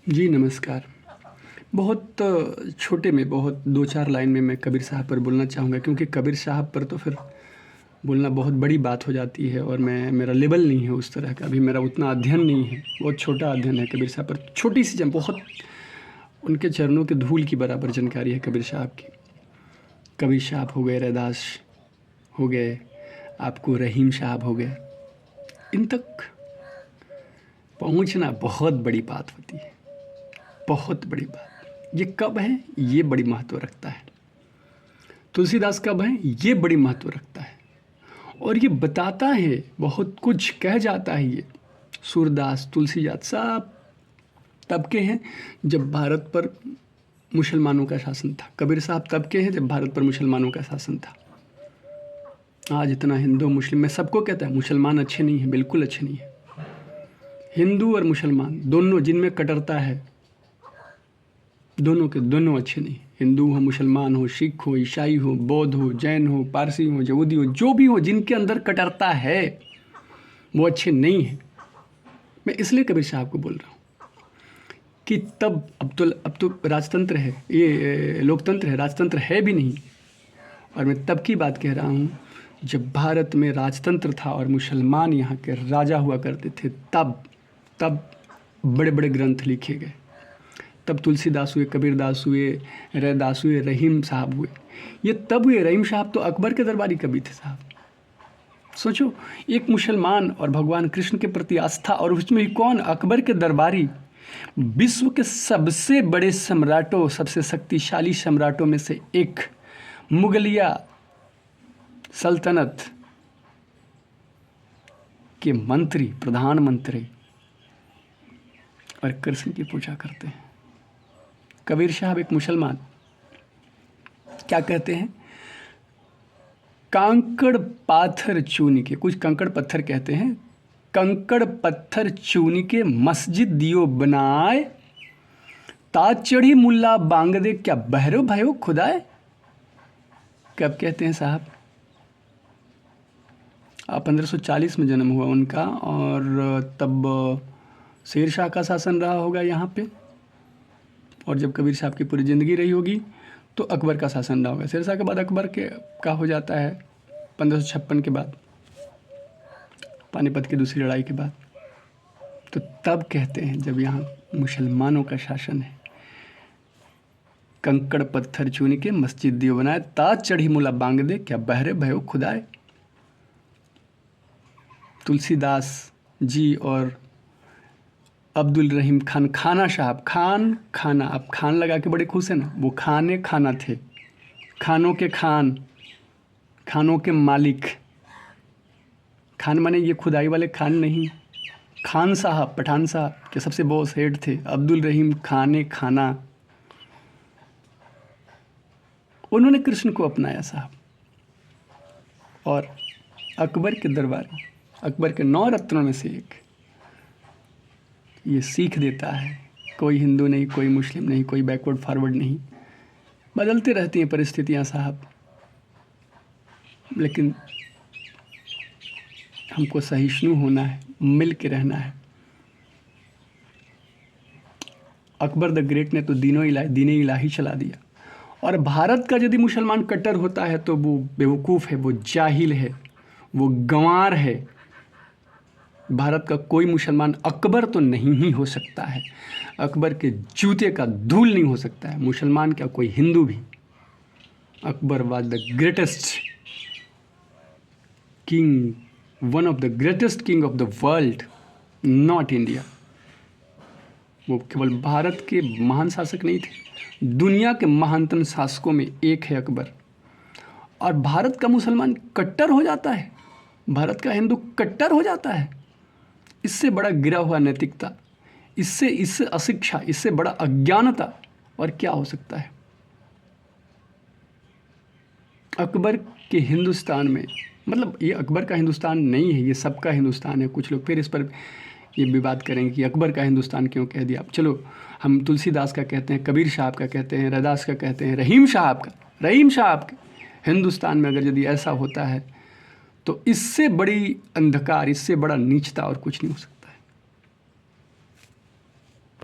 जी नमस्कार। बहुत छोटे में बहुत 2-4 लाइन में मैं कबीर साहब पर बोलना चाहूँगा, क्योंकि कबीर साहब पर तो फिर बोलना बहुत बड़ी बात हो जाती है और मेरा लेवल नहीं है उस तरह का, अभी मेरा उतना अध्ययन नहीं है, बहुत छोटा अध्ययन है कबीर साहब पर। छोटी-सी बहुत उनके चरणों की धूल की बराबर जानकारी है कबीर साहब की। कबीर साहब हो गए, रैदास हो गए, आपको रहीम साहब हो गए, इन तक पहुँचना बहुत बड़ी बात होती है, बहुत बड़ी बात। ये कब है, ये बड़ी महत्व रखता है। तुलसीदास कब है, ये बड़ी महत्व रखता है और ये बताता है, बहुत कुछ कह जाता है। ये सूरदास, तुलसीदास सब तब के हैं जब भारत पर मुसलमानों का शासन था। कबीर साहब तब के हैं जब भारत पर मुसलमानों का शासन था। आज इतना हिंदू मुस्लिम में सबको कहता है मुसलमान अच्छे नहीं हैं, बिल्कुल अच्छे नहीं हैं। हिंदू और मुसलमान दोनों जिनमें कट्टरता है, दोनों के दोनों अच्छे नहीं। हिंदू हो, मुसलमान हो, सिख हो, ईसाई हो, बौद्ध हो, जैन हो, पारसी हो, यहूदी हो, जो भी हो, जिनके अंदर कट्टरता है वो अच्छे नहीं हैं। मैं इसलिए कबीर साहब को बोल रहा हूँ कि तब अब तो राजतंत्र है, ये लोकतंत्र है, राजतंत्र है भी नहीं। और मैं तब की बात कह रहा हूँ जब भारत में राजतंत्र था और मुसलमान यहाँ के राजा हुआ करते थे। तब बड़े बड़े ग्रंथ लिखे गए। तब तुलसीदास हुए, कबीरदास हुए, रैदास हुए, रहीम साहब हुए। ये तब हुए। रहीम साहब तो अकबर के दरबारी कवि थे साहब। सोचो, एक मुसलमान और भगवान कृष्ण के प्रति आस्था, और उसमें भी कौन, अकबर के दरबारी। विश्व के सबसे बड़े सम्राटों, सबसे शक्तिशाली सम्राटों में से एक, मुगलिया सल्तनत के मंत्री, प्रधानमंत्री, और कृष्ण की पूजा करते हैं। कबीर साहब एक मुसलमान, क्या कहते हैं, कांकड़ पाथर चून के, कुछ कंकड़ पत्थर कहते हैं, कंकड़ पत्थर चून के मस्जिद दियो बनाए, ताज चढ़ी मुल्ला बांग दे, क्या बहरो भयो खुदाए। कब कहते हैं साहब? 1540 में जन्म हुआ उनका, और तब शेर शाह का शासन रहा होगा यहाँ पे। और जब कबीर साहब की पूरी ज़िंदगी रही होगी तो अकबर का शासन रहा होगा। शेर शाह के बाद अकबर का हो जाता है 1556 के बाद, पानीपत की दूसरी लड़ाई के बाद। तो तब कहते हैं जब यहाँ मुसलमानों का शासन है, कंकड़ पत्थर चून के मस्जिद दियो बनाए, ताज चढ़ी मुला बांग दे, क्या बहरे भयो खुदाए। तुलसीदास जी और अब्दुल रहीम खान, खाना साहब, खाना, अब खान लगा के बड़े खुश है ना, वो खाना थे, खानों के खान, खानों के मालिक। खान माने ये खुदाई वाले खान नहीं, खान साहब, पठान साहब के सबसे बॉस हेड थे अब्दुल रहीम खाना। उन्होंने कृष्ण को अपनाया साहब, और अकबर के दरबार, अकबर के 9 रत्नों में से एक, ये सीख देता है कोई हिंदू नहीं, कोई मुस्लिम नहीं, कोई बैकवर्ड फॉरवर्ड नहीं। बदलती रहती हैं परिस्थितियां साहब, लेकिन हमको सहिष्णु होना है, मिल के रहना है। अकबर द ग्रेट ने तो दीन इलाही चला दिया। और भारत का यदि मुसलमान कट्टर होता है तो वो बेवकूफ़ है, वो जाहिल है, वो गंवार है। भारत का कोई मुसलमान अकबर तो नहीं ही हो सकता है, अकबर के जूते का धूल नहीं हो सकता है, मुसलमान क्या कोई हिंदू भी। Akbar was the greatest king, one of the greatest king of the world, not India. वो केवल भारत के महान शासक नहीं थे, दुनिया के महानतम शासकों में एक है अकबर। और भारत का मुसलमान कट्टर हो जाता है, भारत का हिंदू कट्टर हो जाता है। इससे बड़ा गिरा हुआ नैतिकता, इससे अशिक्षा, इससे बड़ा अज्ञानता और क्या हो सकता है। अकबर के हिंदुस्तान में, मतलब ये अकबर का हिंदुस्तान नहीं है, ये सबका हिंदुस्तान है। कुछ लोग फिर इस पर ये विवाद करेंगे कि अकबर का हिंदुस्तान क्यों कह दिया। चलो, हम तुलसीदास का कहते हैं, कबीर साहब का कहते हैं, रैदास का कहते हैं, रहीम साहब का हिंदुस्तान में अगर यदि ऐसा होता है तो इससे बड़ी अंधकार, इससे बड़ा नीचता और कुछ नहीं हो सकता।